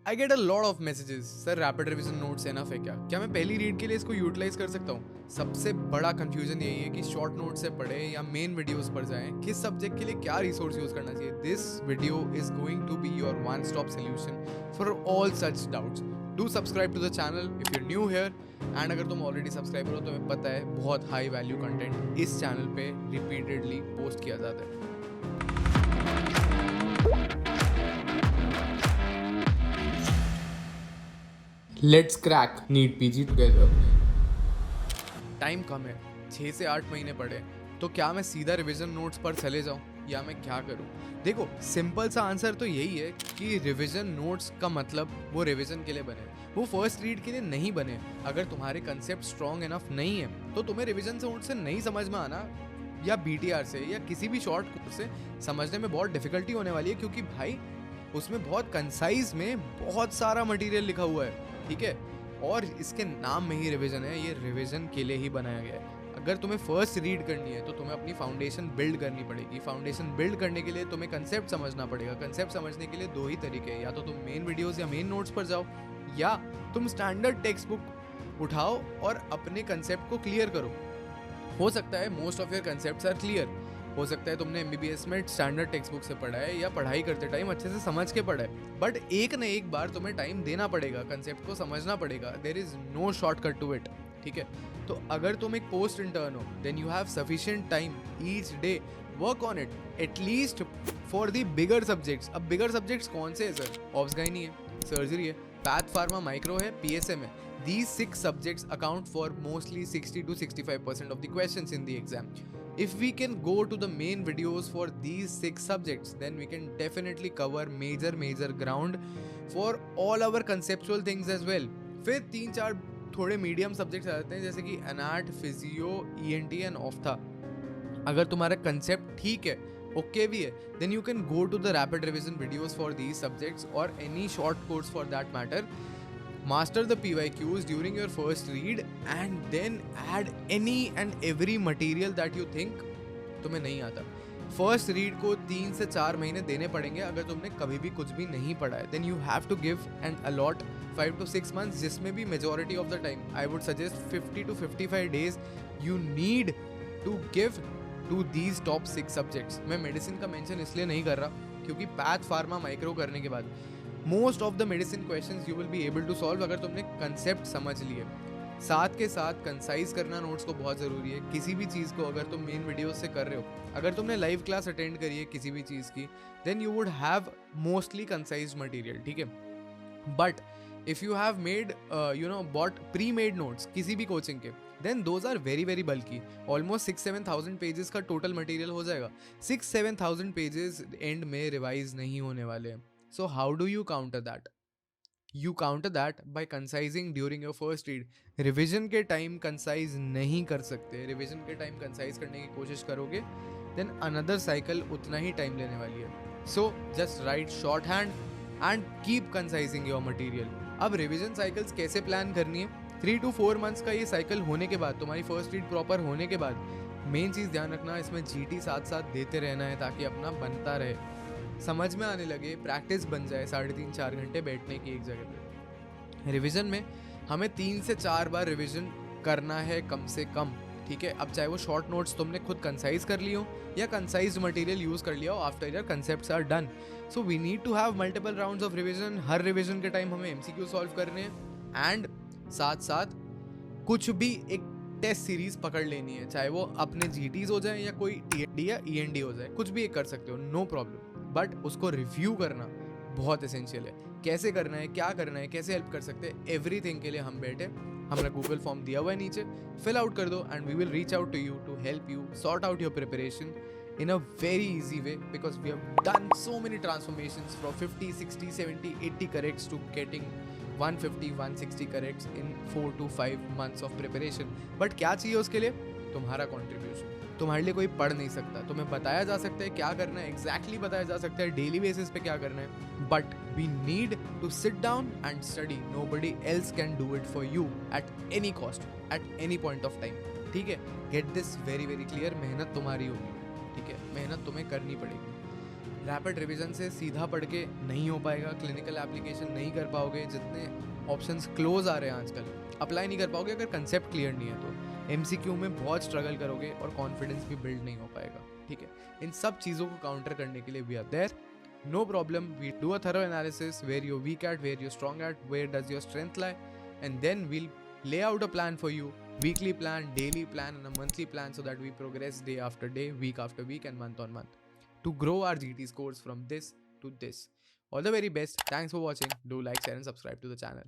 I get a lot of messages, sir rapid revision notes enough है क्या मैं पहली रीड के लिए इसको यूटिलाइज कर सकता हूँ? सबसे बड़ा कंफ्यूजन यही है कि शॉर्ट नोट से पढ़े या मेन वीडियोस पर जाएं, किस सब्जेक्ट के लिए क्या रिसोर्स यूज करना चाहिए। This video is going to be your one stop solution for all such doubts. Do subscribe to the channel if you new here, and अगर तुम ऑलरेडी सब्सक्राइबर हो तो तुम्हें पता है बहुत हाई वैल्यू कंटेंट इस चैनल पे रिपीटेडली पोस्ट किया जाता है। Let's crack NEET PG together. Time कम है, 6 से 8 महीने पड़े, तो क्या मैं सीधा रिवीजन नोट्स पर चले जाऊं या मैं क्या करूं? देखो, सिंपल सा आंसर तो यही है कि रिवीजन नोट्स का मतलब वो रिवीजन के लिए बने, वो फर्स्ट रीड के लिए नहीं बने। अगर तुम्हारे कंसेप्ट स्ट्रॉन्ग इनफ नहीं है तो तुम्हें रिवीजन से नोट से नहीं समझ में आना या BTR से या किसी भी शॉर्ट कोर्स से समझने में बहुत डिफिकल्टी होने वाली है, क्योंकि भाई उसमें बहुत कंसाइज में बहुत सारा मटेरियल लिखा हुआ है, ठीक है। और इसके नाम में ही रिवीजन है, ये रिवीजन के लिए ही बनाया गया है। अगर तुम्हें फर्स्ट रीड करनी है तो तुम्हें अपनी फाउंडेशन बिल्ड करनी पड़ेगी। फाउंडेशन बिल्ड करने के लिए तुम्हें कंसेप्ट समझना पड़ेगा। कंसेप्ट समझने के लिए दो ही तरीके हैं, या तो तुम मेन वीडियोस या मेन नोट्स पर जाओ, या तुम स्टैंडर्ड टेक्स्ट बुक उठाओ और अपने कंसेप्ट को क्लियर करो। हो सकता है most of your concepts are clear, हो सकता है तुमने MBBS में स्टैंडर्ड टेक्स्ट बुक से पढ़ा है या पढ़ाई करते टाइम अच्छे से समझ के पढ़ा है, बट एक न एक बार तुम्हें टाइम देना पड़ेगा, कंसेप्ट को समझना पड़ेगा। There is no shortcut to it, ठीक है। तो अगर तुम एक पोस्ट इंटर्न हो, then you have sufficient time each day, work on it at least for the bigger subjects. अब बिगर सब्जेक्ट्स कौन से है सर? ऑब्स गाइनी है, सर्जरी है, पैथ फार्मा माइक्रो है, PSM है। These 6 subjects account for mostly 60 to 65% of the questions in the exam. If we can go to the main videos for these 6 subjects, then we can definitely cover major ground for all our conceptual things as well. फिर 3-4 थोड़े medium subjects आ जाते हैं, जैसे कि anat, physio, ENT and ऑफ्था। अगर तुम्हारा concept ठीक है, ओके भी है, then you can go to the rapid revision videos for these subjects or any short course for that matter. Master the PYQs during your first read and then add any and every material that you think तुम्हें नहीं आता। First read को 3 से 4 महीने देने पड़ेंगे अगर तुमने कभी भी कुछ भी नहीं पढ़ा है। Then you have to give and allot 5 to 6 months, जिसमें भी majority of the time I would suggest 50 to 55 days you need to give to these top 6 subjects। मैं मेडिसिन का मेंशन इसलिए नहीं कर रहा क्योंकि पैथ फार्मा माइक्रो करने के बाद most of the medicine questions you will be able to solve अगर तुमने कंसेप्ट समझ लिए। साथ के साथ कंसाइज करना नोट्स को बहुत ज़रूरी है। किसी भी चीज़ को अगर तुम मेन वीडियो से कर रहे हो, अगर तुमने लाइव क्लास अटेंड करी है किसी भी चीज़ की, then you would have mostly concise material, ठीक है। But if you have made bought pre made notes किसी भी कोचिंग के, then those are very bulky. Almost 6-7,000 pages का टोटल मटेरियल हो जाएगा। 6-7,000 पेजेस एंड में रिवाइज नहीं होने वाले हैं। So how do you counter that? You counter that by concising during your first read. Revision के टाइम कंसाइज नहीं कर सकते, रिविजन के टाइम कंसाइज करने की कोशिश करोगे देन अनदर साइकिल उतना ही टाइम लेने वाली है। So just write shorthand and keep concising your material. अब रिविजन साइकिल्स कैसे प्लान करनी है? 3 to 4 months का ये साइकिल होने के बाद, तुम्हारी फर्स्ट रीड प्रॉपर होने के बाद, मेन चीज़ ध्यान रखना, इसमें GT साथ साथ देते रहना है ताकि अपना बनता रहे, समझ में आने लगे, प्रैक्टिस बन जाए। 3.5-4 घंटे बैठने की एक जगह पे। रिवीजन में हमें 3 से 4 बार रिवीजन करना है कम से कम, ठीक है। अब चाहे वो शॉर्ट नोट्स तुमने खुद कंसाइज कर ली हो या कंसाइज मटेरियल यूज कर लिया हो after your concepts are done. So we need to have multiple rounds of revision. हर रिवीजन के टाइम हमें MCQ सॉल्व करने हैं एंड साथ साथ कुछ भी एक टेस्ट सीरीज पकड़ लेनी है, चाहे वो अपने GTs हो जाए या कोई TND या END हो जाए, कुछ भी एक कर सकते हो, नो प्रॉब्लम। बट उसको रिव्यू करना बहुत एसेंशियल है। कैसे करना है, क्या करना है, कैसे हेल्प कर सकते हैं, एवरीथिंग के लिए हम बैठे। हमारा गूगल फॉर्म दिया हुआ है नीचे, फिल आउट कर दो and we will reach out to you to help you sort out your preparation in a very easy way, because we have done so many transformations from 50, 60, 70, 80 corrects to getting 150, 160 corrects in 4 to 5 months of preparation. But क्या चाहिए उसके लिए? तुम्हारा contribution। तुम्हारे लिए कोई पढ़ नहीं सकता, तुम्हें बताया जा सकता है क्या करना है, exactly बताया जा सकता है डेली बेसिस पे क्या करना है, but we need to sit down and study. Nobody else can do it for you at any cost, at any point of time, ठीक है। Get this very clear, मेहनत तुम्हारी होगी, ठीक है, मेहनत तुम्हें करनी पड़ेगी। रैपिड रिवीजन से सीधा पढ़ के नहीं हो पाएगा, क्लिनिकल एप्लीकेशन नहीं कर पाओगे, जितने ऑप्शंस क्लोज आ रहे हैं आजकल अप्लाई नहीं कर पाओगे अगर कंसेप्ट क्लियर नहीं है तो। एमसीक्यू में बहुत स्ट्रगल करोगे और कॉन्फिडेंस भी बिल्ड नहीं हो पाएगा, ठीक है। इन सब चीज़ों को काउंटर करने के लिए we are there, no problem. We do a thorough analysis where you weak at, where you strong at, where does your strength lie, and then we'll lay out a plan for you, weekly plan, daily plan and a monthly plan, so that we progress day after day, week after week and month on month to grow our GT scores from this to this. All the very best. Thanks for watching. Do like, share and subscribe to the channel.